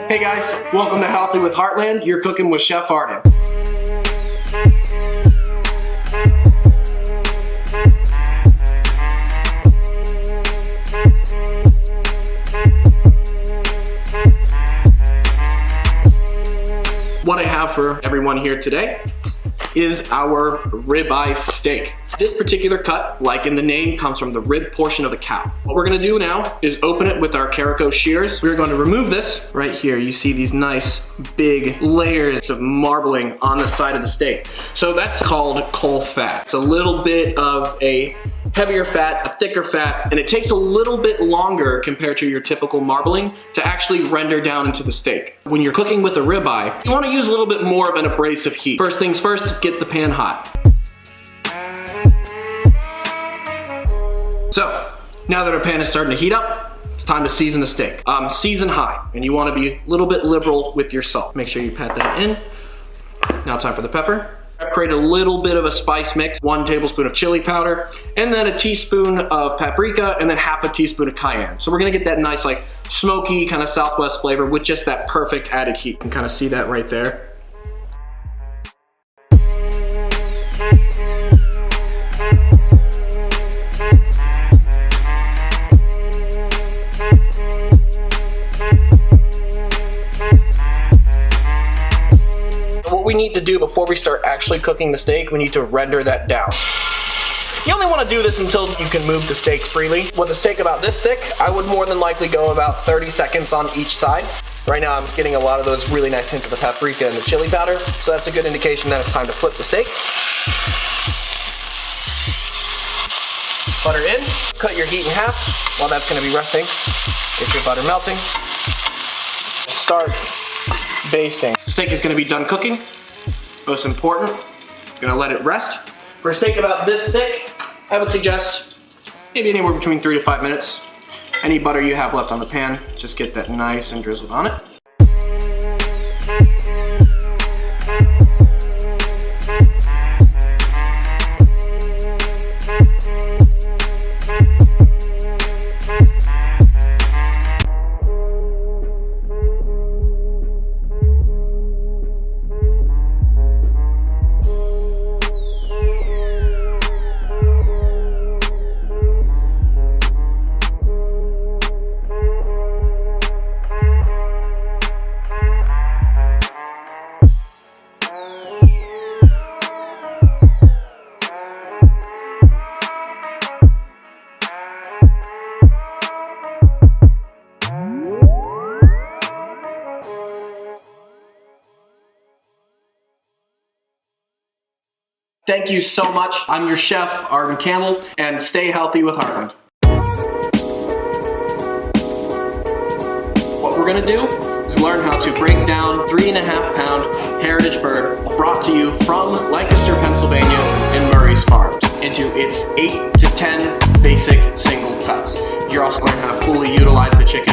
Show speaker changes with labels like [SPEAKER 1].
[SPEAKER 1] Hey guys, welcome to Healthy with Heartland. You're cooking with Chef Arden. What I have for everyone here today is our ribeye steak. This particular cut, like in the name, comes from the rib portion of the cow. What we're gonna do now is open it with our calico shears. We're going to remove this. Right here, you see these nice big layers of marbling on the side of the steak. So that's called caul fat. It's a little bit of a heavier fat, a thicker fat, and it takes a little bit longer compared to your typical marbling to actually render down into the steak. When you're cooking with a ribeye, you wanna use a little bit more of an abrasive heat. First things first, get the pan hot. So, now that our pan is starting to heat up, it's time to season the steak. Season high, and you wanna be a little bit liberal with your salt. Make sure you pat that in. Now time for the pepper. I've created a little bit of a spice mix, 1 tablespoon of chili powder, and then a teaspoon of paprika, and then half a teaspoon of cayenne. So we're gonna get that nice, like, smoky, kind of Southwest flavor with just that perfect added heat. You can kind of see that right there. What we need to do before we start actually cooking the steak, we need to render that down. You only want to do this until you can move the steak freely. With a steak about this thick, I would more than likely go about 30 seconds on each side. Right now I'm just getting a lot of those really nice hints of the paprika and the chili powder, so that's a good indication that it's time to flip the steak. Butter in, cut your heat in half while that's going to be resting. Get your butter melting. Start basting. The steak is going to be done cooking. Most important, gonna let it rest. For a steak about this thick, I would suggest maybe anywhere between 3 to 5 minutes. Any butter you have left on the pan, just get that nice and drizzled on it. Thank you so much. I'm your chef, Arden Campbell, and stay healthy with Heartland. What we're gonna do is learn how to break down 3.5 pound heritage bird brought to you from Lancaster, Pennsylvania and Murray's Farms into its 8 to 10 basic single cuts. You're also going to have fully utilize the chicken